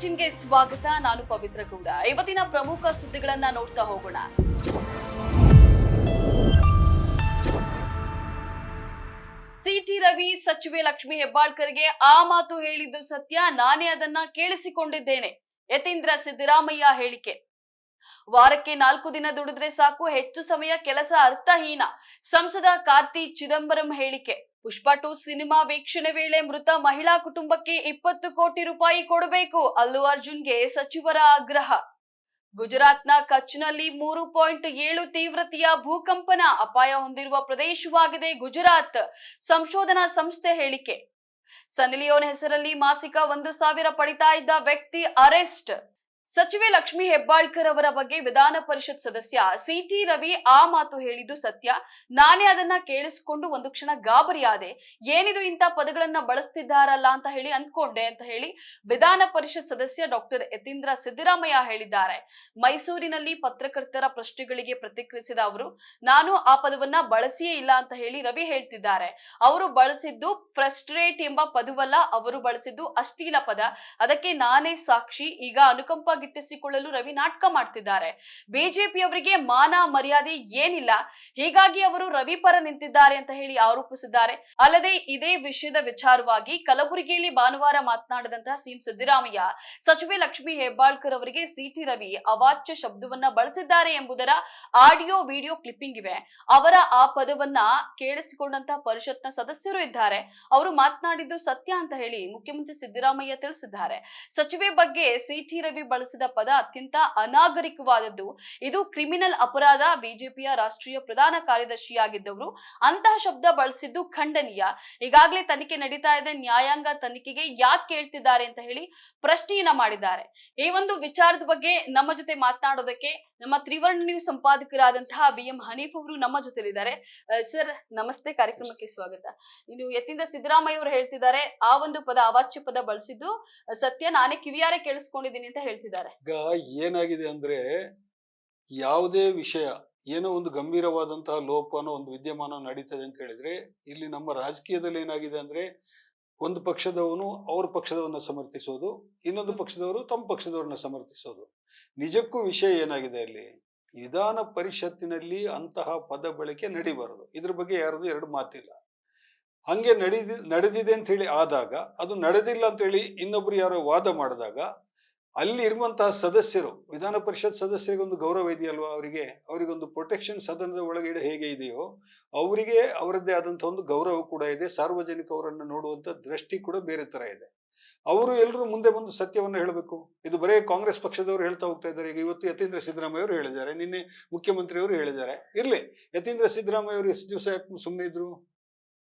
ಬುಲೆಟಿನ್ಗೆ ಸ್ವಾಗತ. ನಾನು ಪವಿತ್ರ ಗೌಡ. ಇವತ್ತಿನ ಪ್ರಮುಖ ಸುದ್ದಿಗಳನ್ನ ನೋಡ್ತಾ ಹೋಗೋಣ. ಸಿಟಿ ರವಿ ಸಚಿವೆ ಲಕ್ಷ್ಮಿ ಹೆಬ್ಬಾಳ್ಕರ್ಗೆ ಆ ಮಾತು ಹೇಳಿದ್ದು ಸತ್ಯ, ನಾನೇ ಅದನ್ನ ಕೇಳಿಸಿಕೊಂಡಿದ್ದೇನೆ. ಯತೀಂದ್ರ ಸಿದ್ದರಾಮಯ್ಯ ಹೇಳಿಕೆ. ವಾರಕ್ಕೆ 4 ದಿನ ದುಡಿದ್ರೆ ಸಾಕು, ಹೆಚ್ಚು ಸಮಯ ಕೆಲಸ ಅರ್ಥಹೀನ. ಸಂಸದ ಕಾರ್ತಿ ಚಿದಂಬರಂ ಹೇಳಿಕೆ. ಪುಷ್ಪ 2 ಸಿನಿಮಾ ವೀಕ್ಷಣೆ ವೇಳೆ ಮೃತ ಮಹಿಳಾ ಕುಟುಂಬಕ್ಕೆ 20 ಕೋಟಿ ರೂಪಾಯಿ ಕೊಡಬೇಕು, ಅಲ್ಲು ಅರ್ಜುನ್ಗೆ ಸಚಿವರ ಆಗ್ರಹ. ಗುಜರಾತ್ನ ಕಚ್ನಲ್ಲಿ 3.7 ತೀವ್ರತೆಯ ಭೂಕಂಪನ, ಅಪಾಯ ಹೊಂದಿರುವ ಪ್ರದೇಶವಾಗಿದೆ ಗುಜರಾತ್, ಸಂಶೋಧನಾ ಸಂಸ್ಥೆ ಹೇಳಿಕೆ. ಸನ್ನಿ ಲಿಯೋನ್ ಹೆಸರಲ್ಲಿ ಮಾಸಿಕ 1,000 ಪಡಿತಾ ಇದ್ದ ವ್ಯಕ್ತಿ ಅರೆಸ್ಟ್. ಸಚಿವೆ ಲಕ್ಷ್ಮಿ ಹೆಬ್ಬಾಳ್ಕರ್ ಅವರ ಬಗ್ಗೆ ವಿಧಾನ ಪರಿಷತ್ ಸದಸ್ಯ ಸಿಟಿ ರವಿ ಆ ಮಾತು ಹೇಳಿದ್ದು ಸತ್ಯ, ನಾನೇ ಅದನ್ನ ಕೇಳಿಸಿಕೊಂಡು ಒಂದು ಕ್ಷಣ ಗಾಬರಿಯಾದೆ. ಏನಿದು ಇಂಥ ಪದಗಳನ್ನ ಬಳಸ್ತಿದ್ದಾರಲ್ಲ ಅಂತ ಹೇಳಿ ಅನ್ಕೊಂಡೆ ಅಂತ ಹೇಳಿ ವಿಧಾನ ಪರಿಷತ್ ಸದಸ್ಯ ಡಾಕ್ಟರ್ ಯತೀಂದ್ರ ಸಿದ್ದರಾಮಯ್ಯ ಹೇಳಿದ್ದಾರೆ. ಮೈಸೂರಿನಲ್ಲಿ ಪತ್ರಕರ್ತರ ಪ್ರಶ್ನೆಗಳಿಗೆ ಪ್ರತಿಕ್ರಿಯಿಸಿದ ಅವರು, ನಾನು ಆ ಪದವನ್ನ ಬಳಸಿಯೇ ಇಲ್ಲ ಅಂತ ಹೇಳಿ ರವಿ ಹೇಳ್ತಿದ್ದಾರೆ. ಅವರು ಬಳಸಿದ್ದು ಫ್ರಸ್ಟ್ರೇಟ್ ಎಂಬ ಪದವಲ್ಲ, ಅವರು ಬಳಸಿದ್ದು ಅಶ್ಲೀಲ ಪದ, ಅದಕ್ಕೆ ನಾನೇ ಸಾಕ್ಷಿ. ಈಗ ಅನುಕಂಪ ಗಿಟ್ಟಿಸಿಕೊಳ್ಳಲು ರವಿ ನಾಟಕ ಮಾಡ್ತಿದ್ದಾರೆ. ಬಿಜೆಪಿಯವರಿಗೆ ಮಾನ ಮರ್ಯಾದೆ ಏನಿಲ್ಲ, ಹೀಗಾಗಿ ಅವರು ರವಿ ಪರ ನಿಂತಿದ್ದಾರೆ ಅಂತ ಹೇಳಿ ಆರೋಪಿಸಿದ್ದಾರೆ. ಅಲ್ಲದೆ ಇದೇ ವಿಷಯದ ವಿಚಾರವಾಗಿ ಕಲಬುರಗಿಯಲ್ಲಿ ಭಾನುವಾರ ಮಾತನಾಡಿದಂತಹ ಸಿಎಂ ಸಿದ್ದರಾಮಯ್ಯ, ಸಚಿವೆ ಲಕ್ಷ್ಮಿ ಹೆಬ್ಬಾಳ್ಕರ್ ಅವರಿಗೆ ಸಿಟಿ ರವಿ ಅವಾಚ್ಯ ಶಬ್ದವನ್ನ ಬಳಸಿದ್ದಾರೆ ಎಂಬುದರ ಆಡಿಯೋ ವಿಡಿಯೋ ಕ್ಲಿಪ್ಪಿಂಗ್ ಇವೆ. ಅವರ ಆ ಪದವನ್ನ ಕೇಳಿಸಿಕೊಂಡಂತಹ ಪರಿಷತ್ನ ಸದಸ್ಯರು ಇದ್ದಾರೆ. ಅವರು ಮಾತನಾಡಿದ್ದು ಸತ್ಯ ಅಂತ ಹೇಳಿ ಮುಖ್ಯಮಂತ್ರಿ ಸಿದ್ದರಾಮಯ್ಯ ತಿಳಿಸಿದ್ದಾರೆ. ಸಚಿವೆ ಬಗ್ಗೆ ಸಿಟಿ ರವಿ ಬಳಸಿದ ಪದ ಅತ್ಯಂತ ಅನಾಗರಿಕವಾದದ್ದು, ಇದು ಕ್ರಿಮಿನಲ್ ಅಪರಾಧ. ಬಿಜೆಪಿಯ ರಾಷ್ಟ್ರೀಯ ಪ್ರಧಾನ ಕಾರ್ಯದರ್ಶಿಯಾಗಿದ್ದವರು ಅಂತಹ ಶಬ್ದ ಬಳಸಿದ್ದು ಖಂಡನೀಯ. ಈಗಾಗಲೇ ತನಿಖೆ ನಡೀತಾ ಇದೆ, ನ್ಯಾಯಾಂಗ ತನಿಖೆಗೆ ಯಾಕೆ ಕೇಳ್ತಿದ್ದಾರೆ ಅಂತ ಹೇಳಿ ಪ್ರಶ್ನೆಯನ್ನ ಮಾಡಿದ್ದಾರೆ. ಈ ಒಂದು ವಿಚಾರದ ಬಗ್ಗೆ ನಮ್ಮ ಜೊತೆ ಮಾತನಾಡೋದಕ್ಕೆ ನಮ್ಮ ತ್ರಿವರ್ಣ ನ್ಯೂಸ್ ಸಂಪಾದಕರಾದಂತಹ BM ಹನೀಫ್ ಅವರು ನಮ್ಮ ಜೊತೆಲಿದ್ದಾರೆ. ಸರ್ ನಮಸ್ತೆ, ಕಾರ್ಯಕ್ರಮಕ್ಕೆ ಸ್ವಾಗತ. ಇನ್ನು ಯತೀಂದ್ರ ಸಿದ್ದರಾಮಯ್ಯ ಅವರು ಹೇಳ್ತಿದ್ದಾರೆ, ಆ ಒಂದು ಪದ ಅವಾಚ್ಯ ಪದ ಬಳಸಿದ್ದು ಸತ್ಯ, ನಾನೇ ಕಿವಿಯಾರೆ ಕೇಳಿಸ್ಕೊಂಡಿದ್ದೀನಿ ಅಂತ ಹೇಳ್ತಿದ್ದಾರೆ. ಈಗ ಏನಾಗಿದೆ ಅಂದ್ರೆ, ಯಾವುದೇ ವಿಷಯ ಏನೋ ಒಂದು ಗಂಭೀರವಾದಂತಹ ಲೋಪನೋ ಒಂದು ವಿದ್ಯಮಾನ ನಡೀತದೆ ಅಂತ ಹೇಳಿದ್ರೆ, ಇಲ್ಲಿ ನಮ್ಮ ರಾಜಕೀಯದಲ್ಲಿ ಏನಾಗಿದೆ ಅಂದ್ರೆ, ಒಂದು ಪಕ್ಷದವನು ಅವ್ರ ಪಕ್ಷದವನ್ನ ಸಮರ್ಥಿಸೋದು, ಇನ್ನೊಂದು ಪಕ್ಷದವರು ತಮ್ಮ ಪಕ್ಷದವ್ರನ್ನ ಸಮರ್ಥಿಸೋದು. ನಿಜಕ್ಕೂ ವಿಷಯ ಏನಾಗಿದೆ ಅಲ್ಲಿ, ವಿಧಾನ ಪರಿಷತ್ತಿನಲ್ಲಿ ಅಂತಹ ಪದ ಬಳಕೆ ನಡಿಬಾರದು. ಇದ್ರ ಬಗ್ಗೆ ಯಾರದು ಎರಡು ಮಾತಿಲ್ಲ. ಹಂಗೆ ನಡೆದಿದೆ ಅಂತ ಹೇಳಿ ಆದಾಗ, ಅದು ನಡೆದಿಲ್ಲ ಅಂತ ಹೇಳಿ ಇನ್ನೊಬ್ರು ಯಾರೋ ವಾದ ಮಾಡಿದಾಗ, ಅಲ್ಲಿ ಇರುವಂತಹ ಸದಸ್ಯರು, ವಿಧಾನ ಪರಿಷತ್ ಸದಸ್ಯರಿಗೆ ಒಂದು ಗೌರವ ಇದೆಯಲ್ವಾ, ಅವರಿಗೊಂದು ಪ್ರೊಟೆಕ್ಷನ್ ಸದನದ ಒಳಗಡೆ ಹೇಗೆ ಇದೆಯೋ ಅವರಿಗೆ ಅವರದ್ದೇ ಆದಂತಹ ಒಂದು ಗೌರವ ಕೂಡ ಇದೆ. ಸಾರ್ವಜನಿಕ ಅವರನ್ನು ನೋಡುವಂತ ದೃಷ್ಟಿ ಕೂಡ ಬೇರೆ ತರ ಇದೆ. ಅವರು ಎಲ್ಲರೂ ಮುಂದೆ ಬಂದು ಸತ್ಯವನ್ನ ಹೇಳಬೇಕು. ಇದು ಬರೇ ಕಾಂಗ್ರೆಸ್ ಪಕ್ಷದವರು ಹೇಳ್ತಾ ಹೋಗ್ತಾ ಇದ್ದಾರೆ. ಈಗ ಇವತ್ತು ಯತೀಂದ್ರ ಸಿದ್ದರಾಮಯ್ಯ ಅವರು ಹೇಳಿದ್ದಾರೆ, ನಿನ್ನೆ ಮುಖ್ಯಮಂತ್ರಿ ಅವರು ಹೇಳಿದ್ದಾರೆ. ಇರ್ಲಿ, ಯತೀಂದ್ರ ಸಿದ್ದರಾಮಯ್ಯ ಅವರು ಎಷ್ಟು ದಿವಸ ಯಾಕೆ ಸುಮ್ಮನೆ ಇದ್ರು?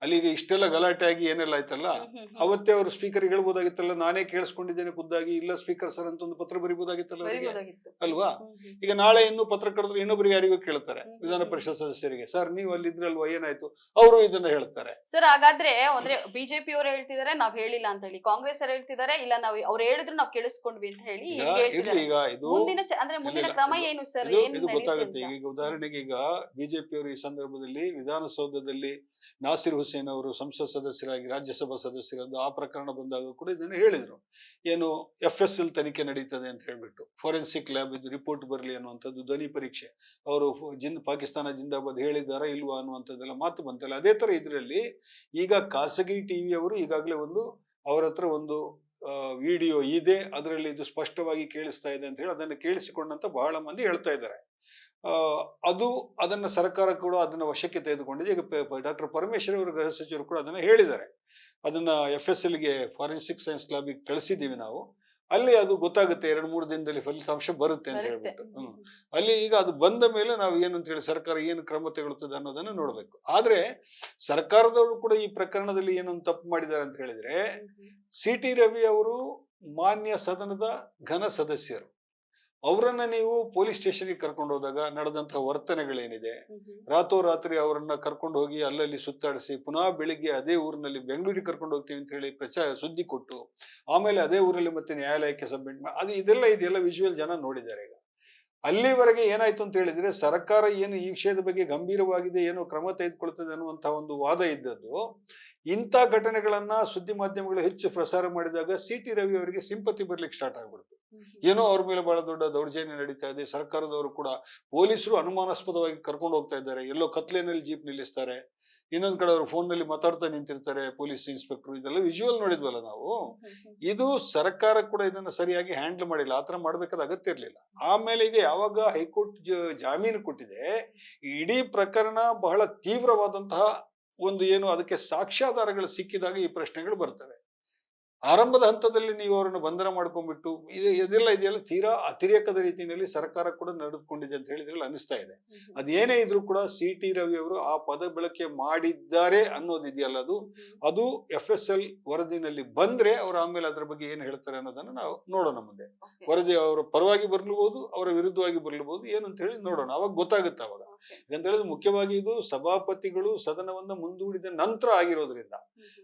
ಅಲ್ಲಿಗೆ ಇಷ್ಟೆಲ್ಲ ಗಲಾಟೆ ಆಗಿ ಏನೆಲ್ಲ ಆಯ್ತಲ್ಲ, ಅವತ್ತೇ ಅವರು ಸ್ಪೀಕರ್ ಹೇಳ್ಬೋದಾಗಿತ್ತಲ್ಲ, ನಾನೇ ಕೇಳಿಸ್ಕೊಂಡಿದ್ದೇನೆ ಖುದ್ದಾಗಿ, ಇಲ್ಲ ಸ್ಪೀಕರ್ ಸರ್ ಅಂತ ಒಂದು ಪತ್ರ ಬರೀಬೋದಾಗಿತ್ತಲ್ಲ ಅವರಿಗೆ, ಅಲ್ವಾ? ಈಗ ನಾಳೆ ಇನ್ನು ಪತ್ರಕರ್ತರು ಇನ್ನೊಬ್ರಿಗೆ ಯಾರಿಗೂ ಕೇಳ್ತಾರೆ, ವಿಧಾನ ಪರಿಷತ್ ಸದಸ್ಯರಿಗೆ, ಸರ್ ನೀವು ಅಲ್ಲಿ ಇದ್ರಲ್ವಾ, ಏನಾಯ್ತು? ಅವರು ಇದನ್ನ ಹೇಳ್ತಾರೆ. ಸರ್ ಹಾಗಾದ್ರೆ ಅಂದ್ರೆ ಬಿಜೆಪಿ ಅವರು ಹೇಳ್ತಿದ್ದಾರೆ ನಾವ್ ಹೇಳಿಲ್ಲ ಅಂತ ಹೇಳಿ, ಕಾಂಗ್ರೆಸ್ ಅವರು ಹೇಳ್ತಿದ್ದಾರೆ ಇಲ್ಲ ನಾವು ಅವ್ರು ಹೇಳಿದ್ರು ನಾವ್ ಕೇಳಿಸ್ಕೊಂಡ್ವಿ ಅಂತ ಹೇಳಿ. ಈಗ ಇದು ಮುಂದಿನ ಕ್ರಮ ಏನು ಸರ್? ಇದು ಗೊತ್ತಾಗುತ್ತೆ. ಈಗ ಉದಾಹರಣೆಗೆ, ಈಗ ಬಿಜೆಪಿ ಅವರು ಈ ಸಂದರ್ಭದಲ್ಲಿ ವಿಧಾನಸೌಧದಲ್ಲಿ ನಾಸಿರ್ ಹುಸೇನ್ ಅವರು ಸಂಸತ್ ಸದಸ್ಯರಾಗಿ ರಾಜ್ಯಸಭಾ ಸದಸ್ಯರಾದ ಆ ಪ್ರಕರಣ ಬಂದಾಗ ಕೂಡ ಇದನ್ನು ಹೇಳಿದ್ರು. ಏನು FSL ತನಿಖೆ ನಡೀತದೆ ಅಂತ ಹೇಳ್ಬಿಟ್ಟು, ಫೋರೆನ್ಸಿಕ್ ಲ್ಯಾಬ್ ಇದು ರಿಪೋರ್ಟ್ ಬರಲಿ ಅನ್ನುವಂಥದ್ದು, ಧ್ವನಿ ಪರೀಕ್ಷೆ, ಅವರು ಪಾಕಿಸ್ತಾನ ಜಿಂದಾಬಾದ್ ಹೇಳಿದಾರಾ ಇಲ್ವಾ ಅನ್ನುವಂಥದ್ದೆಲ್ಲ ಮಾತು ಬಂತಲ್ಲ. ಅದೇ ತರ ಇದರಲ್ಲಿ ಈಗ ಖಾಸಗಿ ಟಿವಿ ಅವರು ಈಗಾಗಲೇ ಅವರ ಹತ್ರ ಒಂದು ವಿಡಿಯೋ ಇದೆ, ಅದರಲ್ಲಿ ಇದು ಸ್ಪಷ್ಟವಾಗಿ ಕೇಳಿಸ್ತಾ ಇದೆ ಅಂತ ಹೇಳಿ ಅದನ್ನು ಕೇಳಿಸಿಕೊಂಡಂತ ಬಹಳ ಮಂದಿ ಹೇಳ್ತಾ ಇದ್ದಾರೆ. ಅದನ್ನ ಸರ್ಕಾರ ಕೂಡ ಅದನ್ನ ವಶಕ್ಕೆ ತೆಗೆದುಕೊಂಡಿದೆ. ಈಗ ಡಾಕ್ಟರ್ ಪರಮೇಶ್ವರ್ ಅವರು ಗೃಹ ಸಚಿವರು ಕೂಡ ಅದನ್ನ ಹೇಳಿದ್ದಾರೆ. ಅದನ್ನ FSL ಗೆ ಫಾರೆನ್ಸಿಕ್ ಸೈನ್ಸ್ ಲ್ಯಾಬಿಗೆ ಕಳಿಸಿದ್ದೀವಿ ನಾವು, ಅಲ್ಲಿ ಅದು ಗೊತ್ತಾಗುತ್ತೆ 2-3 ದಿನದಲ್ಲಿ ಫಲಿತಾಂಶ ಬರುತ್ತೆ ಅಂತ ಹೇಳ್ಬಿಟ್ಟು. ಅಲ್ಲಿ ಈಗ ಅದು ಬಂದ ಮೇಲೆ ನಾವು ಏನಂತ ಹೇಳಿ ಸರ್ಕಾರ ಏನು ಕ್ರಮ ತೆಗೊಳ್ತದೆ ಅನ್ನೋದನ್ನ ನೋಡ್ಬೇಕು. ಆದ್ರೆ ಸರ್ಕಾರದವರು ಕೂಡ ಈ ಪ್ರಕರಣದಲ್ಲಿ ಏನೊಂದು ತಪ್ಪು ಮಾಡಿದ್ದಾರೆ ಅಂತ ಹೇಳಿದ್ರೆ, ಸಿಟಿ ರವಿ ಅವರು ಮಾನ್ಯ ಸದನದ ಘನ ಸದಸ್ಯರು, ಅವರನ್ನ ನೀವು ಪೊಲೀಸ್ ಸ್ಟೇಷನ್ಗೆ ಕರ್ಕೊಂಡು ಹೋದಾಗ ನಡೆದಂತಹ ವರ್ತನೆಗಳೇನಿದೆ, ರಾತ್ರೋರಾತ್ರಿ ಅವರನ್ನ ಕರ್ಕೊಂಡು ಹೋಗಿ ಅಲ್ಲಲ್ಲಿ ಸುತ್ತಾಡಿಸಿ ಪುನಃ ಬೆಳಿಗ್ಗೆ ಅದೇ ಊರಿನಲ್ಲಿ ಬೆಂಗಳೂರಿಗೆ ಕರ್ಕೊಂಡು ಹೋಗ್ತೀವಿ ಅಂತ ಹೇಳಿ ಸುದ್ದಿ ಕೊಟ್ಟು ಆಮೇಲೆ ಅದೇ ಊರಲ್ಲಿ ಮತ್ತೆ ನ್ಯಾಯಾಲಯಕ್ಕೆ ಸಬ್ಮಿಟ್ ಮಾಡಿ, ಇದೆಲ್ಲ ವಿಜುವಲ್ ಜನ ನೋಡಿದ್ದಾರೆ. ಈಗ ಅಲ್ಲಿವರೆಗೆ ಏನಾಯ್ತು ಅಂತ ಹೇಳಿದ್ರೆ ಸರ್ಕಾರ ಏನು ಈ ವಿಷಯದ ಬಗ್ಗೆ ಗಂಭೀರವಾಗಿದೆ, ಏನೋ ಕ್ರಮ ತೆಗೆದುಕೊಳ್ತದೆ ಅನ್ನುವಂತಹ ಒಂದು ವಾದ ಇದ್ದದ್ದು. ಇಂಥ ಘಟನೆಗಳನ್ನ ಸುದ್ದಿ ಮಾಧ್ಯಮಗಳು ಹೆಚ್ಚು ಪ್ರಸಾರ ಮಾಡಿದಾಗ ಸಿ ಟಿ ರವಿ ಅವರಿಗೆ ಸಿಂಪತಿ ಬರ್ಲಿಕ್ಕೆ ಸ್ಟಾರ್ಟ್ ಆಗ್ಬಿಡ್ತು. ಏನೋ ಅವ್ರ ಮೇಲೆ ಬಹಳ ದೊಡ್ಡ ದೌರ್ಜನ್ಯ ನಡೀತಾ ಇದೆ, ಸರ್ಕಾರದವರು ಕೂಡ ಪೊಲೀಸರು ಅನುಮಾನಾಸ್ಪದವಾಗಿ ಕರ್ಕೊಂಡು ಹೋಗ್ತಾ ಇದ್ದಾರೆ, ಎಲ್ಲೋ ಕತ್ಲೆನಲ್ಲಿ ಜೀಪ್ ನಿಲ್ಲಿಸ್ತಾರೆ, ಇನ್ನೊಂದ್ ಕಡೆ ಅವರು ಫೋನ್ ನಲ್ಲಿ ಮಾತಾಡ್ತಾ ನಿಂತಿರ್ತಾರೆ ಪೊಲೀಸ್ ಇನ್ಸ್ಪೆಕ್ಟರ್. ಇದೆಲ್ಲ ವಿಜುವಲ್ ನೋಡಿದ್ವಲ್ಲ ನಾವು. ಇದು ಸರ್ಕಾರ ಕೂಡ ಇದನ್ನ ಸರಿಯಾಗಿ ಹ್ಯಾಂಡಲ್ ಮಾಡಿಲ್ಲ, ಆತರ ಮಾಡ್ಬೇಕಾದ ಅಗತ್ಯ ಇರ್ಲಿಲ್ಲ. ಆಮೇಲೆ ಈಗ ಯಾವಾಗ ಹೈಕೋರ್ಟ್ ಜಾಮೀನು ಕೊಟ್ಟಿದೆ, ಇಡೀ ಪ್ರಕರಣ ಬಹಳ ತೀವ್ರವಾದಂತಹ ಒಂದು ಏನು ಅದಕ್ಕೆ ಸಾಕ್ಷ್ಯಾಧಾರಗಳು ಸಿಕ್ಕಿದಾಗ ಈ ಪ್ರಶ್ನೆಗಳು ಬರ್ತವೆ. ಆರಂಭದ ಹಂತದಲ್ಲಿ ನೀವು ಅವರನ್ನು ಬಂಧನ ಮಾಡ್ಕೊಂಡ್ಬಿಟ್ಟು ಇದೆಲ್ಲ ತೀರಾ ಅತಿರೇಕದ ರೀತಿಯಲ್ಲಿ ಸರ್ಕಾರ ಕೂಡ ನಡೆದುಕೊಂಡಿದೆ ಅಂತ ಹೇಳಿದ್ರಲ್ಲಿ ಅನಿಸ್ತಾ ಇದೆ. ಅದೇನೇ ಇದ್ರೂ ಕೂಡ ಸಿ ಟಿ ರವಿ ಅವರು ಆ ಪದ ಬಳಕೆ ಮಾಡಿದ್ದಾರೆ ಅನ್ನೋದಿದೆಯಲ್ಲ, ಅದು FSL ವರದಿನಲ್ಲಿ ಬಂದ್ರೆ ಅವ್ರು ಆಮೇಲೆ ಅದ್ರ ಬಗ್ಗೆ ಏನ್ ಹೇಳ್ತಾರೆ ಅನ್ನೋದನ್ನ ನಾವು ನೋಡೋಣ. ಮುಂದೆ ವರದಿ ಅವರ ಪರವಾಗಿ ಬರ್ಲಬಹುದು, ಅವರ ವಿರುದ್ಧವಾಗಿ ಬರ್ಲಬಹುದು, ಏನಂತ ಹೇಳಿ ನೋಡೋಣ, ಅವಾಗ ಗೊತ್ತಾಗುತ್ತೆ. ಅವಾಗ ಅಂತ ಹೇಳಿದ್ರೆ ಮುಖ್ಯವಾಗಿ ಇದು ಸಭಾಪತಿಗಳು ಸದನವನ್ನ ಮುಂದೂಡಿದ ನಂತರ ಆಗಿರೋದ್ರಿಂದ,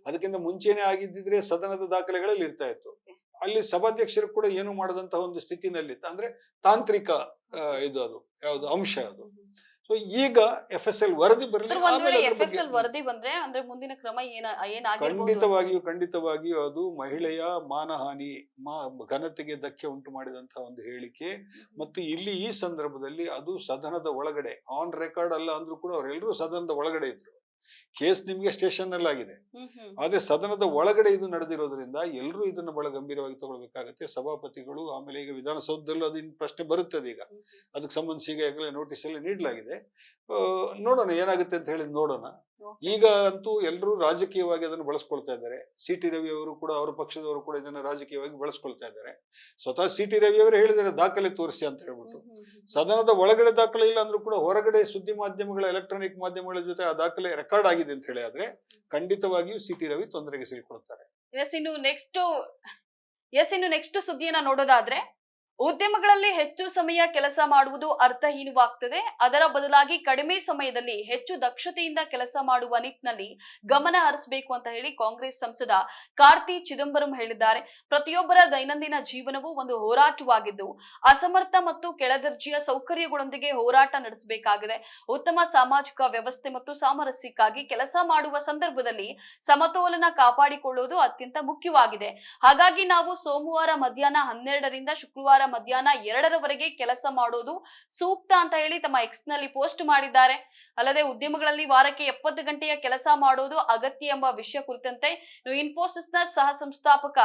ಅದಕ್ಕಿಂತ ಮುಂಚೆನೆ ಆಗಿದ್ದಿದ್ರೆ ಸದನದ ದಾಖಲೆಗಳಲ್ಲಿ ಇರ್ತಾ ಇತ್ತು. ಅಲ್ಲಿ ಸಭಾಧ್ಯಕ್ಷರು ಕೂಡ ಏನು ಮಾಡದಂತಹ ಒಂದು ಸ್ಥಿತಿನಲ್ಲಿ ಅಂದ್ರೆ ತಾಂತ್ರಿಕ ಅದು ಯಾವ್ದು ಅಂಶ ಅದು. ಸೊ ಈಗ FSL ವರದಿ ವರದಿ ಬಂದ್ರೆ ಅಂದ್ರೆ ಮುಂದಿನ ಕ್ರಮ ಖಂಡಿತವಾಗಿಯೂ ಅದು ಮಹಿಳೆಯ ಮಾನಹಾನಿ, ಘನತೆಗೆ ಧಕ್ಕೆ ಉಂಟು ಮಾಡಿದಂತಹ ಒಂದು ಹೇಳಿಕೆ. ಮತ್ತು ಇಲ್ಲಿ ಈ ಸಂದರ್ಭದಲ್ಲಿ ಅದು ಸದನದ ಒಳಗಡೆ ಆನ್ ರೆಕಾರ್ಡ್ ಅಲ್ಲ ಅಂದ್ರೂ ಕೂಡ ಅವರೆಲ್ಲರೂ ಸದನದ ಒಳಗಡೆ ಇದ್ರು. ಕೇಸ್ ನಿಮ್ಗೆ ಸ್ಟೇಷನ್ ನಲ್ಲಿ ಆಗಿದೆ, ಆದ್ರೆ ಸದನದ ಒಳಗಡೆ ಇದು ನಡೆದಿರೋದ್ರಿಂದ ಎಲ್ಲರೂ ಇದನ್ನ ಬಹಳ ಗಂಭೀರವಾಗಿ ತಗೊಳ್ಬೇಕಾಗತ್ತೆ. ಸಭಾಪತಿಗಳು, ಆಮೇಲೆ ಈಗ ವಿಧಾನಸೌಧದಲ್ಲೂ ಅದಿನ್ ಪ್ರಶ್ನೆ ಬರುತ್ತದೆ. ಈಗ ಅದಕ್ಕೆ ಸಂಬಂಧಿಸಿ ಈಗಾಗಲೇ ನೋಟಿಸ್ ಎಲ್ಲ ನೀಡಲಾಗಿದೆ. ನೋಡೋಣ ಏನಾಗುತ್ತೆ ಅಂತ ಹೇಳಿ ನೋಡೋಣ. ಈಗ ಅಂತೂ ಎಲ್ಲರೂ ರಾಜಕೀಯವಾಗಿ ಅದನ್ನು ಬಳಸ್ಕೊಳ್ತಾ ಇದ್ದಾರೆ. ಸಿ ಟಿ ರವಿ ಅವರು ಕೂಡ, ಅವರ ಪಕ್ಷದವರು ಕೂಡ ಇದನ್ನ ರಾಜಕೀಯವಾಗಿ ಬಳಸ್ಕೊಳ್ತಾ ಇದ್ದಾರೆ. ಸ್ವತಃ ಸಿ ಟಿ ರವಿ ಅವರು ಹೇಳಿದ್ದಾರೆ ದಾಖಲೆ ತೋರಿಸಿ ಅಂತ ಹೇಳ್ಬಿಟ್ಟು. ಸದನದ ಒಳಗಡೆ ದಾಖಲೆ ಇಲ್ಲ ಅಂದ್ರೂ ಕೂಡ ಹೊರಗಡೆ ಸುದ್ದಿ ಮಾಧ್ಯಮಗಳ, ಎಲೆಕ್ಟ್ರಾನಿಕ್ ಮಾಧ್ಯಮಗಳ ಜೊತೆ ಆ ದಾಖಲೆ ರೆಕಾರ್ಡ್ ಆಗಿದೆ ಅಂತ ಹೇಳಿ ಆದ್ರೆ ಖಂಡಿತವಾಗಿಯೂ ಸಿ ಟಿ ರವಿ ತೊಂದರೆಗೆ ಸಿಲುಕೊಳ್ತಾರೆ. ಇನ್ನು ನೆಕ್ಸ್ಟ್ ಸುದ್ದಿಯನ್ನ ನೋಡೋದಾದ್ರೆ, ಉದ್ಯಮಗಳಲ್ಲಿ ಹೆಚ್ಚು ಸಮಯ ಕೆಲಸ ಮಾಡುವುದು ಅರ್ಥಹೀನವಾಗ್ತದೆ. ಅದರ ಬದಲಾಗಿ ಕಡಿಮೆ ಸಮಯದಲ್ಲಿ ಹೆಚ್ಚು ದಕ್ಷತೆಯಿಂದ ಕೆಲಸ ಮಾಡುವ ನಿಟ್ಟಿನಲ್ಲಿ ಗಮನ ಹರಿಸಬೇಕು ಅಂತ ಹೇಳಿ ಕಾಂಗ್ರೆಸ್ ಸಂಸದ ಕಾರ್ತಿ ಚಿದಂಬರಂ ಹೇಳಿದ್ದಾರೆ. ಪ್ರತಿಯೊಬ್ಬರ ದೈನಂದಿನ ಜೀವನವು ಒಂದು ಹೋರಾಟವಾಗಿದ್ದು, ಅಸಮರ್ಥ ಮತ್ತು ಕೆಳದರ್ಜೆಯ ಸೌಕರ್ಯಗಳೊಂದಿಗೆ ಹೋರಾಟ ನಡೆಸಬೇಕಾಗಿದೆ. ಉತ್ತಮ ಸಾಮಾಜಿಕ ವ್ಯವಸ್ಥೆ ಮತ್ತು ಸಾಮರಸ್ಯಕ್ಕಾಗಿ ಕೆಲಸ ಮಾಡುವ ಸಂದರ್ಭದಲ್ಲಿ ಸಮತೋಲನ ಕಾಪಾಡಿಕೊಳ್ಳುವುದು ಅತ್ಯಂತ ಮುಖ್ಯವಾಗಿದೆ. ಹಾಗಾಗಿ ನಾವು ಸೋಮವಾರ ಮಧ್ಯಾಹ್ನ 12ರಿಂದ ಶುಕ್ರವಾರ ಮಧ್ಯಾಹ್ನ 2ರವರೆಗೆ ಕೆಲಸ ಮಾಡೋದು ಸೂಕ್ತ ಅಂತ ಹೇಳಿ ತಮ್ಮ ಎಕ್ಸ್ ನಲ್ಲಿ ಪೋಸ್ಟ್ ಮಾಡಿದ್ದಾರೆ. ಅಲ್ಲದೆ ಉದ್ಯಮಗಳಲ್ಲಿ ವಾರಕ್ಕೆ 70 ಗಂಟೆಯ ಕೆಲಸ ಮಾಡೋದು ಅಗತ್ಯ ಎಂಬ ವಿಷಯ ಕುರಿತಂತೆ ಇನ್ಫೋಸಿಸ್ನ ಸಹ ಸಂಸ್ಥಾಪಕ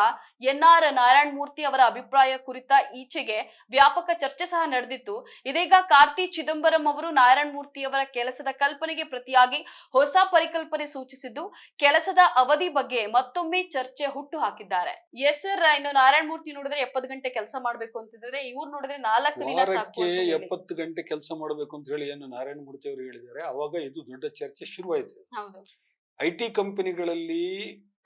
NR ನಾರಾಯಣ ಮೂರ್ತಿ ಅವರ ಅಭಿಪ್ರಾಯ ಕುರಿತ ಈಚೆಗೆ ವ್ಯಾಪಕ ಚರ್ಚೆ ಸಹ ನಡೆದಿತ್ತು. ಇದೀಗ ಕಾರ್ತಿ ಚಿದಂಬರಂ ಅವರು ನಾರಾಯಣ ಮೂರ್ತಿ ಅವರ ಕೆಲಸದ ಕಲ್ಪನೆಗೆ ಪ್ರತಿಯಾಗಿ ಹೊಸ ಪರಿಕಲ್ಪನೆ ಸೂಚಿಸಿದ್ದು, ಕೆಲಸದ ಅವಧಿ ಬಗ್ಗೆ ಮತ್ತೊಮ್ಮೆ ಚರ್ಚೆ ಹುಟ್ಟು ಹಾಕಿದ್ದಾರೆ. ಎಸ್ ಸರ್, ಇನ್ನು ನಾರಾಯಣ ಮೂರ್ತಿ ನೋಡಿದ್ರೆ 70 ಗಂಟೆ ಕೆಲಸ ಮಾಡ್ಬೇಕು ಅಂತಿದ್ರೆ, ಇವ್ರು ನೋಡಿದ್ರೆ 4 ದಿನ ವಾರಕ್ಕೆ 70 ಗಂಟೆ ಕೆಲಸ ಮಾಡಬೇಕು ಅಂತ ಹೇಳಿ ಏನು ನಾರಾಯಣ ಮೂರ್ತಿ ಅವರು ಹೇಳಿದ್ದಾರೆ. ಅವಾಗ ಇದು ದೊಡ್ಡ ಚರ್ಚೆ ಶುರುವಾಯಿತು. IT ಕಂಪನಿಗಳಲ್ಲಿ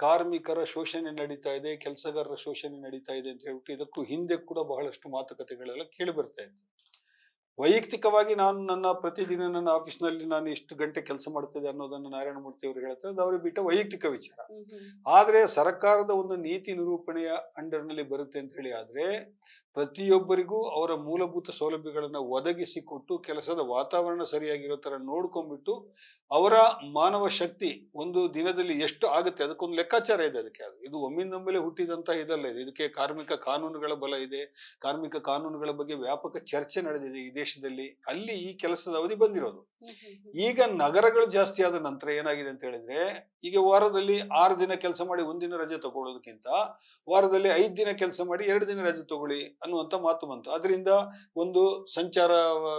ಕಾರ್ಮಿಕರ ಶೋಷಣೆ ನಡೀತಾ ಇದೆ, ಕೆಲಸಗಾರರ ಶೋಷಣೆ ನಡೀತಾ ಇದೆ ಅಂತ ಹೇಳ್ಬಿಟ್ಟು ಇದಕ್ಕೂ ಹಿಂದೆ ಕೂಡ ಬಹಳಷ್ಟು ಮಾತುಕತೆಗಳೆಲ್ಲ ಕೇಳಿ ಬರ್ತಾ ಇತ್ತು. ವೈಯಕ್ತಿಕವಾಗಿ ನಾನು ಪ್ರತಿದಿನ ನನ್ನ ಆಫೀಸ್ ನಲ್ಲಿ ನಾನು ಇಷ್ಟು ಗಂಟೆ ಕೆಲಸ ಮಾಡ್ತಿದ್ದೆ ಅನ್ನೋದನ್ನ ನಾರಾಯಣ ಮೂರ್ತಿ ಅವರು ಹೇಳ್ತಾರೆ. ಅದು ಅವ್ರಿಗೆ ಬಿಟ್ಟ ವೈಯಕ್ತಿಕ ವಿಚಾರ. ಆದ್ರೆ ಸರ್ಕಾರದ ಒಂದು ನೀತಿ ನಿರೂಪಣೆಯ ಅಂಡರ್ ನಲ್ಲಿ ಬರುತ್ತೆ ಅಂತ ಹೇಳಿ ಆದ್ರೆ ಪ್ರತಿಯೊಬ್ಬರಿಗೂ ಅವರ ಮೂಲಭೂತ ಸೌಲಭ್ಯಗಳನ್ನ ಒದಗಿಸಿಕೊಟ್ಟು ಕೆಲಸದ ವಾತಾವರಣ ಸರಿಯಾಗಿರೋ ತರ ನೋಡ್ಕೊಂಡ್ಬಿಟ್ಟು ಅವರ ಮಾನವ ಶಕ್ತಿ ಒಂದು ದಿನದಲ್ಲಿ ಎಷ್ಟು ಆಗುತ್ತೆ ಅದಕ್ಕೊಂದು ಲೆಕ್ಕಾಚಾರ ಇದೆ. ಅದಕ್ಕೆ ಇದು ಒಮ್ಮಿಂದೊಮ್ಮೆಲೆ ಹುಟ್ಟಿದಂತ ಇದಲ್ಲ ಇದು. ಇದಕ್ಕೆ ಕಾರ್ಮಿಕ ಕಾನೂನುಗಳ ಬಲ ಇದೆ. ಕಾರ್ಮಿಕ ಕಾನೂನುಗಳ ಬಗ್ಗೆ ವ್ಯಾಪಕ ಚರ್ಚೆ ನಡೆದಿದೆ ಈ ದೇಶದಲ್ಲಿ. ಅಲ್ಲಿ ಈ ಕೆಲಸದ ಅವಧಿ ಬಂದಿರೋದು. ಈಗ ನಗರಗಳು ಜಾಸ್ತಿ ಆದ ನಂತರ ಏನಾಗಿದೆ ಅಂತ ಹೇಳಿದ್ರೆ, ಈಗ ವಾರದಲ್ಲಿ 6 ದಿನ ಕೆಲಸ ಮಾಡಿ 1 ದಿನ ರಜೆ ತಗೊಳ್ಳೋದಕ್ಕಿಂತ ವಾರದಲ್ಲಿ 5 ದಿನ ಕೆಲಸ ಮಾಡಿ 2 ದಿನ ರಜೆ ತಗೊಳ್ಳಿ ಅನ್ನುವಂತ ಮಾತು ಬಂತು. ಅದರಿಂದ ಒಂದು ಸಂಚಾರ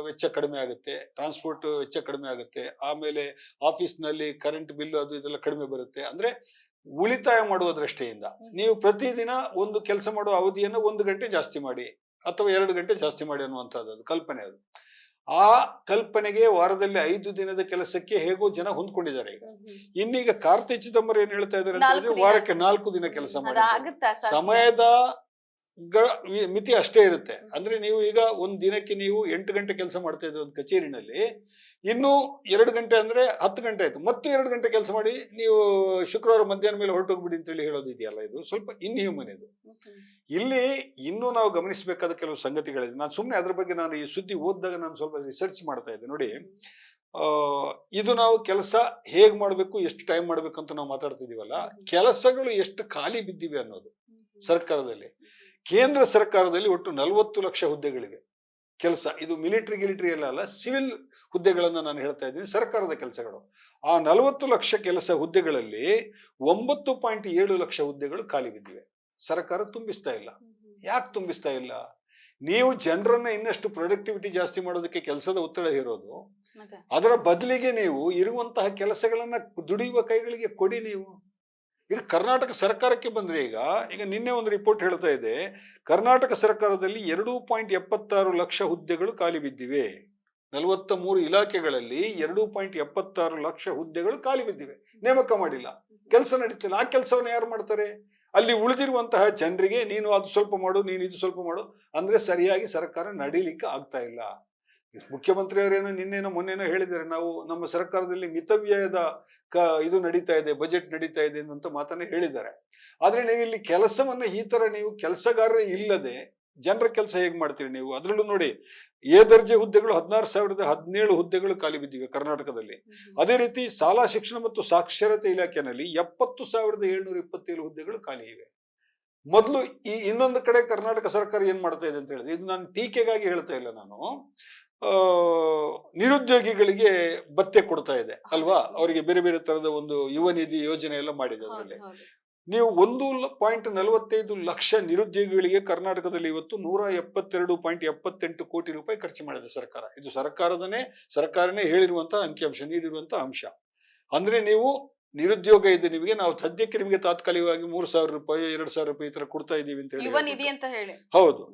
ವೆಚ್ಚ ಕಡಿಮೆ ಆಗುತ್ತೆ, ಟ್ರಾನ್ಸ್ಪೋರ್ಟ್ ವೆಚ್ಚ ಕಡಿಮೆ ಆಗುತ್ತೆ, ಆಮೇಲೆ ಆಫೀಸ್ ನಲ್ಲಿ ಕರೆಂಟ್ ಬಿಲ್ ಅದು ಇದೆಲ್ಲ ಕಡಿಮೆ ಬರುತ್ತೆ. ಅಂದ್ರೆ ಉಳಿತಾಯ ಮಾಡುವ ದೃಷ್ಟಿಯಿಂದ ನೀವು ಪ್ರತಿದಿನ ಒಂದು ಕೆಲಸ ಮಾಡುವ ಅವಧಿಯನ್ನು 1 ಗಂಟೆ ಜಾಸ್ತಿ ಮಾಡಿ ಅಥವಾ 2 ಗಂಟೆ ಜಾಸ್ತಿ ಮಾಡಿ ಅನ್ನುವಂಥದ್ದು ಕಲ್ಪನೆ. ಅದು ಆ ಕಲ್ಪನೆಗೆ ವಾರದಲ್ಲಿ 5 ದಿನದ ಕೆಲಸಕ್ಕೆ ಹೇಗೋ ಜನ ಹೊಂದ್ಕೊಂಡಿದ್ದಾರೆ. ಈಗ ಇನ್ನೀಗ ಕಾರ್ತಿ ಚಿದಂಬರಂ ಏನ್ ಹೇಳ್ತಾ ಇದ್ದಾರೆ ಅಂತ ಹೇಳಿದ್ರೆ ವಾರಕ್ಕೆ 4 ದಿನ ಕೆಲಸ ಮಾಡಿ ಸಮಯದ ಮಿತಿ ಅಷ್ಟೇ ಇರುತ್ತೆ. ಅಂದ್ರೆ ನೀವು ಈಗ ಒಂದ್ ದಿನಕ್ಕೆ ನೀವು 8 ಗಂಟೆ ಕೆಲಸ ಮಾಡ್ತಾ ಇದ್ದ ಒಂದು ಕಚೇರಿನಲ್ಲಿ ಇನ್ನು 2 ಗಂಟೆ ಅಂದ್ರೆ 10 ಗಂಟೆ ಆಯ್ತು, ಮತ್ತೆ 2 ಗಂಟೆ ಕೆಲಸ ಮಾಡಿ ನೀವು ಶುಕ್ರವಾರ ಮಧ್ಯಾಹ್ನ ಮೇಲೆ ಹೊರಟೋಗ್ಬಿಡಿ ಅಂತೇಳಿ ಹೇಳೋದಿದೆಯಲ್ಲ, ಇದು ಸ್ವಲ್ಪ ಇನ್ಹ್ಯೂಮನ್ ಇದು. ಇಲ್ಲಿ ಇನ್ನೂ ನಾವು ಗಮನಿಸಬೇಕಾದ ಕೆಲವು ಸಂಗತಿಗಳಿದೆ. ನಾನು ಸುಮ್ಮನೆ ಅದ್ರ ಬಗ್ಗೆ ನಾನು ಈ ಸುದ್ದಿ ಓದಿದಾಗ ನಾನು ಸ್ವಲ್ಪ ರಿಸರ್ಚ್ ಮಾಡ್ತಾ ಇದ್ದೆ. ನೋಡಿ, ಆ ಇದು ನಾವು ಕೆಲಸ ಹೇಗ್ ಮಾಡ್ಬೇಕು, ಎಷ್ಟು ಟೈಮ್ ಮಾಡ್ಬೇಕು ಅಂತ ನಾವು ಮಾತಾಡ್ತಿದೀವಲ್ಲ, ಕೆಲಸಗಳು ಎಷ್ಟು ಖಾಲಿ ಬಿದ್ದಿವೆ ಅನ್ನೋದು ಸರ್ಕಾರದಲ್ಲಿ. ಕೇಂದ್ರ ಸರ್ಕಾರದಲ್ಲಿ ಒಟ್ಟು 40 ಲಕ್ಷ ಹುದ್ದೆಗಳಿವೆ ಕೆಲಸ. ಇದು ಮಿಲಿಟರಿ ಎಲ್ಲ ಅಲ್ಲ, ಸಿವಿಲ್ ಹುದ್ದೆಗಳನ್ನ ನಾನು ಹೇಳ್ತಾ ಇದ್ದೀನಿ, ಸರ್ಕಾರದ ಕೆಲಸಗಳು. ಆ 40 ಲಕ್ಷ ಕೆಲಸ ಹುದ್ದೆಗಳಲ್ಲಿ 9.7 ಲಕ್ಷ ಹುದ್ದೆಗಳು ಖಾಲಿ ಬಿದ್ದಿವೆ. ಸರ್ಕಾರ ತುಂಬಿಸ್ತಾ ಇಲ್ಲ. ಯಾಕೆ ತುಂಬಿಸ್ತಾ ಇಲ್ಲ? ನೀವು ಜನರನ್ನ ಇನ್ನಷ್ಟು ಪ್ರೊಡಕ್ಟಿವಿಟಿ ಜಾಸ್ತಿ ಮಾಡೋದಕ್ಕೆ ಕೆಲಸದ ಒತ್ತಡ ಇರೋದು, ಅದರ ಬದಲಿಗೆ ನೀವು ಇರುವಂತಹ ಕೆಲಸಗಳನ್ನ ದುಡಿಯುವ ಕೈಗಳಿಗೆ ಕೊಡಿ. ನೀವು ಈಗ ಕರ್ನಾಟಕ ಸರ್ಕಾರಕ್ಕೆ ಬಂದ್ರೆ, ಈಗ ನಿನ್ನೆ ಒಂದು ರಿಪೋರ್ಟ್ ಹೇಳ್ತಾ ಇದೆ, ಕರ್ನಾಟಕ ಸರ್ಕಾರದಲ್ಲಿ 2.76 ಲಕ್ಷ ಹುದ್ದೆಗಳು ಖಾಲಿ ಬಿದ್ದಿವೆ. 43 ಇಲಾಖೆಗಳಲ್ಲಿ 2.76 ಲಕ್ಷ ಹುದ್ದೆಗಳು ಖಾಲಿ ಬಿದ್ದಿವೆ. ನೇಮಕ ಮಾಡಿಲ್ಲ, ಕೆಲಸ ನಡೀತಿಲ್ಲ. ಆ ಕೆಲಸವನ್ನ ಯಾರು ಮಾಡ್ತಾರೆ? ಅಲ್ಲಿ ಉಳಿದಿರುವಂತಹ ಜನರಿಗೆ ನೀನು ಅದು ಸ್ವಲ್ಪ ಮಾಡು, ನೀನು ಇದು ಸ್ವಲ್ಪ ಮಾಡು ಅಂದ್ರೆ ಸರಿಯಾಗಿ ಸರ್ಕಾರ ನಡೀಲಿಕ್ಕೆ ಆಗ್ತಾ ಇಲ್ಲ. ಮುಖ್ಯಮಂತ್ರಿಯವರೇನೋ ನಿನ್ನೇನೋ ಮೊನ್ನೆನೋ ಹೇಳಿದ್ದಾರೆ, ನಾವು ನಮ್ಮ ಸರ್ಕಾರದಲ್ಲಿ ಮಿತವ್ಯಯದ ಇದು ನಡೀತಾ ಇದೆ, ಬಜೆಟ್ ನಡೀತಾ ಇದೆ ಅಂತ ಮಾತನ್ನ ಹೇಳಿದ್ದಾರೆ. ಆದ್ರೆ ನೀವು ಇಲ್ಲಿ ಕೆಲಸವನ್ನ ಈ ತರ ನೀವು ಕೆಲಸಗಾರರೇ ಇಲ್ಲದೆ ಜನರ ಕೆಲಸ ಹೇಗ್ ಮಾಡ್ತೀರಿ ನೀವು? ಅದ್ರಲ್ಲೂ ನೋಡಿ, ಎ ದರ್ಜೆ ಹುದ್ದೆಗಳು 16,017 ಹುದ್ದೆಗಳು ಖಾಲಿ ಬಿದ್ದಿವೆ ಕರ್ನಾಟಕದಲ್ಲಿ. ಅದೇ ರೀತಿ ಶಾಲಾ ಶಿಕ್ಷಣ ಮತ್ತು ಸಾಕ್ಷರತೆ ಇಲಾಖೆಯಲ್ಲಿ 70,727 ಹುದ್ದೆಗಳು ಖಾಲಿ ಇವೆ. ಮೊದಲು ಈ ಇನ್ನೊಂದು ಕಡೆ ಕರ್ನಾಟಕ ಸರ್ಕಾರ ಏನ್ ಮಾಡ್ತಾ ಇದೆ ಅಂತ ಹೇಳಿದ್ರೆ, ಇದು ನಾನು ಟೀಕೆಗಾಗಿ ಹೇಳ್ತಾ ಇಲ್ಲ, ನಾನು ನಿರುದ್ಯೋಗಿಗಳಿಗೆ ಭತ್ಯೆ ಕೊಡ್ತಾ ಇದೆ ಅಲ್ವಾ, ಅವರಿಗೆ ಬೇರೆ ಬೇರೆ ತರದ ಒಂದು ಯುವ ನಿಧಿ ಯೋಜನೆ ಎಲ್ಲ ಮಾಡಿದೆ. ಅದರಲ್ಲಿ ನೀವು 1.45 ಲಕ್ಷ ನಿರುದ್ಯೋಗಿಗಳಿಗೆ ಕರ್ನಾಟಕದಲ್ಲಿ ಇವತ್ತು 172.78 ಕೋಟಿ ರೂಪಾಯಿ ಖರ್ಚು ಮಾಡಿದೆ ಸರ್ಕಾರ. ಇದು ಸರ್ಕಾರನೇ ಹೇಳಿರುವಂತಹ ಅಂಕಿಅಂಶ, ನೀಡಿರುವಂತಹ ಅಂಶ. ಅಂದ್ರೆ ನೀವು ನಿರುದ್ಯೋಗ ಇದೆ ನಿಮಗೆ, ನಾವು ಸದ್ಯಕ್ಕೆ ನಿಮಗೆ ತಾತ್ಕಾಲಿಕವಾಗಿ 3,000 ರೂಪಾಯಿ 2,000 ರೂಪಾಯಿ ಈ ತರ ಕೊಡ್ತಾ ಇದೀವಿ ಅಂತ ಹೇಳಿ. ಹೌದು,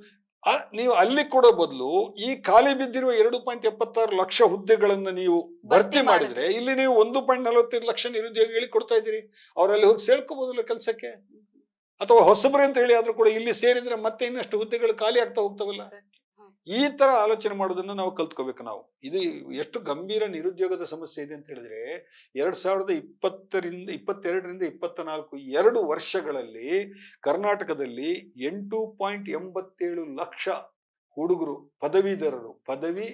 ನೀವು ಅಲ್ಲಿ ಕೊಡೋ ಬದಲು ಈ ಖಾಲಿ ಬಿದ್ದಿರುವ 2.76 ಲಕ್ಷ ಹುದ್ದೆಗಳನ್ನ ನೀವು ಭರ್ತಿ ಮಾಡಿದ್ರೆ, ಇಲ್ಲಿ ನೀವು 1.45 ಲಕ್ಷ ನಿರುದ್ಯೋಗಿಗಳಿಗೆ ಕೊಡ್ತಾ ಇದ್ದೀರಿ. ಅವರಲ್ಲಿ ಹೋಗಿ ಸೇರ್ಕೋಬಹುದಲ್ಲ ಕೆಲಸಕ್ಕೆ, ಅಥವಾ ಹೊಸಬರು ಅಂತ ಹೇಳಿ ಆದ್ರೂ ಕೂಡ ಇಲ್ಲಿ ಸೇರಿದ್ರೆ ಮತ್ತೆ ಇನ್ನಷ್ಟು ಹುದ್ದೆಗಳು ಖಾಲಿ ಆಗ್ತಾ ಹೋಗ್ತಾವಲ್ಲ. ಈ ತರ ಆಲೋಚನೆ ಮಾಡೋದನ್ನ ನಾವು ಕಲ್ತ್ಕೋಬೇಕು. ನಾವು ಇದು ಎಷ್ಟು ಗಂಭೀರ ನಿರುದ್ಯೋಗದ ಸಮಸ್ಯೆ ಇದೆ ಅಂತ ಹೇಳಿದ್ರೆ, 2022ರಿಂದ 24 2 ವರ್ಷಗಳಲ್ಲಿ ಕರ್ನಾಟಕದಲ್ಲಿ 8.87 ಲಕ್ಷ ಹುಡುಗರು, ಪದವೀಧರರು, ಪದವಿ,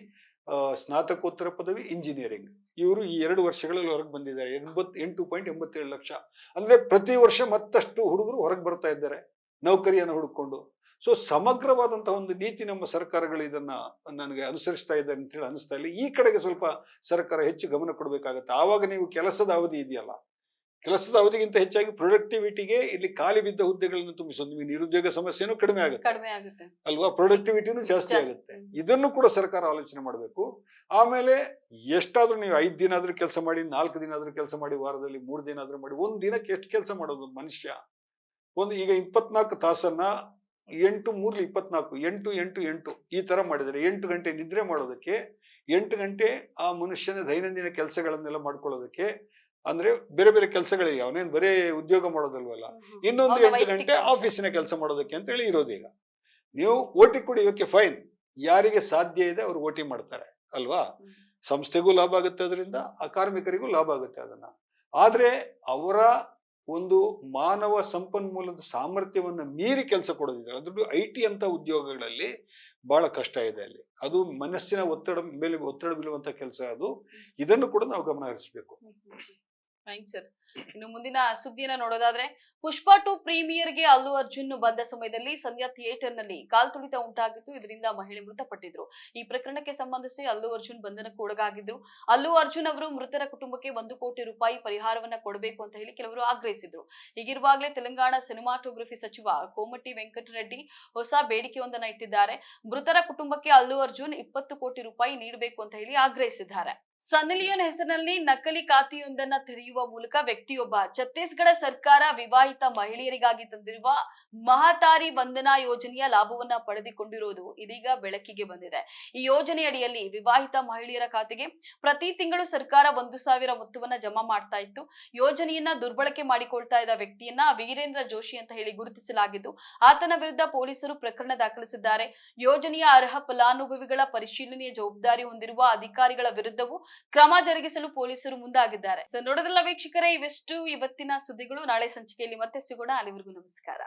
ಸ್ನಾತಕೋತ್ತರ ಪದವಿ, ಇಂಜಿನಿಯರಿಂಗ್, ಇವರು ಈ 2 ವರ್ಷಗಳಲ್ಲಿ ಹೊರಗೆ ಬಂದಿದ್ದಾರೆ. 8.87 ಲಕ್ಷ ಅಂದ್ರೆ ಪ್ರತಿ ವರ್ಷ ಮತ್ತಷ್ಟು ಹುಡುಗರು ಹೊರಗೆ ಬರ್ತಾ ಇದ್ದಾರೆ ನೌಕರಿಯನ್ನು ಹುಡುಕೊಂಡು. ಸೊ ಸಮಗ್ರವಾದಂತಹ ಒಂದು ನೀತಿ ನಮ್ಮ ಸರ್ಕಾರಗಳು ಇದನ್ನ ನನಗೆ ಅನುಸರಿಸ್ತಾ ಇದ್ದಾರೆ ಅಂತ ಹೇಳಿ ಅನಿಸ್ತಾ ಇಲ್ಲ. ಈ ಕಡೆಗೆ ಸ್ವಲ್ಪ ಸರ್ಕಾರ ಹೆಚ್ಚು ಗಮನ ಕೊಡಬೇಕಾಗತ್ತೆ. ಆವಾಗ ನೀವು ಕೆಲಸದ ಅವಧಿ ಇದೆಯಲ್ಲ, ಕೆಲಸದ ಅವಧಿಗಿಂತ ಹೆಚ್ಚಾಗಿ ಪ್ರೊಡಕ್ಟಿವಿಟಿಗೆ ಇಲ್ಲಿ ಖಾಲಿ ಬಿದ್ದ ಹುದ್ದೆಗಳನ್ನು ತುಂಬಿಸೋದು, ನಿಮಗೆ ನಿರುದ್ಯೋಗ ಸಮಸ್ಯೆನೂ ಕಡಿಮೆ ಆಗುತ್ತೆ ಅಲ್ವಾ, ಪ್ರೊಡಕ್ಟಿವಿಟಿನೂ ಜಾಸ್ತಿ ಆಗುತ್ತೆ. ಇದನ್ನು ಕೂಡ ಸರ್ಕಾರ ಆಲೋಚನೆ ಮಾಡಬೇಕು. ಆಮೇಲೆ ಎಷ್ಟಾದ್ರೂ ನೀವು 5 ದಿನ ಆದ್ರೂ ಕೆಲಸ ಮಾಡಿ, 4 ದಿನ ಆದ್ರೂ ಕೆಲಸ ಮಾಡಿ, ವಾರದಲ್ಲಿ 3 ದಿನ ಆದ್ರೂ ಮಾಡಿ, ಒಂದ್ ದಿನಕ್ಕೆ ಎಷ್ಟು ಕೆಲಸ ಮಾಡೋದು ಮನುಷ್ಯ? ಈಗ 24 ತಾಸನ್ನ 8 3 24 8 8 8 ಈ ತರ ಮಾಡಿದರೆ 8 ಗಂಟೆ ನಿದ್ರೆ ಮಾಡೋದಕ್ಕೆ, 8 ಗಂಟೆ ಆ ಮನುಷ್ಯನ ದೈನಂದಿನ ಕೆಲಸಗಳನ್ನೆಲ್ಲ ಮಾಡ್ಕೊಳ್ಳೋದಕ್ಕೆ, ಅಂದ್ರೆ ಬೇರೆ ಬೇರೆ ಕೆಲಸಗಳಿಗೆ, ಅವನೇನ್ ಬರೇ ಉದ್ಯೋಗ ಮಾಡೋದಲ್ವಲ್ಲ, ಇನ್ನೊಂದು 8 ಗಂಟೆ ಆಫೀಸಿನ ಕೆಲಸ ಮಾಡೋದಕ್ಕೆ ಅಂತ ಹೇಳಿ ಇರೋದೀಗ. ನೀವು ಓಟಿ ಕೊಡಿ, ಓಕೆ ಫೈನ್, ಯಾರಿಗೆ ಸಾಧ್ಯ ಇದೆ ಅವರು ಓಟಿ ಮಾಡ್ತಾರೆ ಅಲ್ವಾ, ಸಂಸ್ಥೆಗೂ ಲಾಭ ಆಗುತ್ತೆ ಅದರಿಂದ, ಆ ಕಾರ್ಮಿಕರಿಗೂ ಲಾಭ ಆಗುತ್ತೆ ಅದನ್ನ. ಆದ್ರೆ ಅವರ ಒಂದು ಮಾನವ ಸಂಪನ್ಮೂಲದ ಸಾಮರ್ಥ್ಯವನ್ನ ಮೀರಿ ಕೆಲಸ ಕೊಡೋದಿದೆ. ಅದ್ರದ್ದು IT ಅಂತ ಉದ್ಯೋಗಗಳಲ್ಲಿ ಬಹಳ ಕಷ್ಟ ಇದೆ. ಅಲ್ಲಿ ಅದು ಮನಸ್ಸಿನ ಮೇಲೆ ಒತ್ತಡ ಬೀಳುವಂತ ಕೆಲಸ ಅದು. ಇದನ್ನು ಕೂಡ ನಾವು ಗಮನ ಹರಿಸಬೇಕು. ಸರ್, ಇನ್ನು ಮುಂದಿನ ಸುದ್ದಿನ ನೋಡೋದಾದ್ರೆ, ಪುಷ್ಪ 2 ಪ್ರೀಮಿಯರ್ಗೆ ಅಲ್ಲು ಅರ್ಜುನ್ ಬಂದ ಸಮಯದಲ್ಲಿ ಸಂಧ್ಯಾ ಥಿಯೇಟರ್ ನಲ್ಲಿ ಕಾಲ್ತುಳಿತ ಉಂಟಾಗಿತ್ತು. ಇದರಿಂದ ಮಹಿಳೆ ಮೃತಪಟ್ಟಿದ್ರು. ಈ ಪ್ರಕರಣಕ್ಕೆ ಸಂಬಂಧಿಸಿ ಅಲ್ಲು ಅರ್ಜುನ್ ಬಂಧನಕ್ಕೆ ಒಳಗಾಗಿದ್ರು. ಅಲ್ಲು ಅರ್ಜುನ್ ಅವರು ಮೃತರ ಕುಟುಂಬಕ್ಕೆ 1 ಕೋಟಿ ರೂಪಾಯಿ ಪರಿಹಾರವನ್ನ ಕೊಡಬೇಕು ಅಂತ ಹೇಳಿ ಕೆಲವರು ಆಗ್ರಹಿಸಿದ್ರು. ಹೀಗಿರುವಾಗಲೇ ತೆಲಂಗಾಣ ಸಿನಿಮಾಟೋಗ್ರಫಿ ಸಚಿವ ಕೋಮಟಿ ವೆಂಕಟರೆಡ್ಡಿ ಹೊಸ ಬೇಡಿಕೆಯೊಂದನ್ನ ಇಟ್ಟಿದ್ದಾರೆ. ಮೃತರ ಕುಟುಂಬಕ್ಕೆ ಅಲ್ಲು ಅರ್ಜುನ್ 20 ಕೋಟಿ ರೂಪಾಯಿ ನೀಡಬೇಕು ಅಂತ ಹೇಳಿ ಆಗ್ರಹಿಸಿದ್ದಾರೆ. ಸನ್ನಿ ಲಿಯೋನ್ ಹೆಸರಿನಲ್ಲಿ ನಕಲಿ ಖಾತೆಯೊಂದನ್ನ ತೆರೆಯುವ ಮೂಲಕ ವ್ಯಕ್ತಿಯೊಬ್ಬ ಛತ್ತೀಸ್ಗಢ ಸರ್ಕಾರ ವಿವಾಹಿತ ಮಹಿಳೆಯರಿಗಾಗಿ ತಂದಿರುವ ಮಹತಾರಿ ವಂದನಾ ಯೋಜನೆಯ ಲಾಭವನ್ನ ಪಡೆದುಕೊಂಡಿರುವುದು ಇದೀಗ ಬೆಳಕಿಗೆ ಬಂದಿದೆ. ಈ ಯೋಜನೆಯಡಿಯಲ್ಲಿ ವಿವಾಹಿತ ಮಹಿಳೆಯರ ಖಾತೆಗೆ ಪ್ರತಿ ತಿಂಗಳು ಸರ್ಕಾರ 1,000 ಮೊತ್ತವನ್ನ ಜಮಾ ಮಾಡ್ತಾ ಇತ್ತು. ಯೋಜನೆಯನ್ನ ದುರ್ಬಳಕೆ ಮಾಡಿಕೊಳ್ತಾ ಇದ್ದ ವ್ಯಕ್ತಿಯನ್ನ ವೀರೇಂದ್ರ ಜೋಶಿ ಅಂತ ಹೇಳಿ ಗುರುತಿಸಲಾಗಿದ್ದು, ಆತನ ವಿರುದ್ಧ ಪೊಲೀಸರು ಪ್ರಕರಣ ದಾಖಲಿಸಿದ್ದಾರೆ. ಯೋಜನೆಯ ಅರ್ಹ ಫಲಾನುಭವಿಗಳ ಪರಿಶೀಲನೆಯ ಜವಾಬ್ದಾರಿ ಹೊಂದಿರುವ ಅಧಿಕಾರಿಗಳ ವಿರುದ್ಧವೂ ಕ್ರಮ ಜರುಗಿಸಲು ಪೊಲೀಸರು ಮುಂದಾಗಿದ್ದಾರೆ. ನೋಡೋದಲ್ಲ ವೀಕ್ಷಕರೇ, ಇವೆಷ್ಟು ಇವತ್ತಿನ ಸುದ್ದಿಗಳು. ನಾಳೆ ಸಂಚಿಕೆಯಲ್ಲಿ ಮತ್ತೆ ಸಿಗೋಣ. ಅಲ್ಲಿವರೆಗೂ ನಮಸ್ಕಾರ.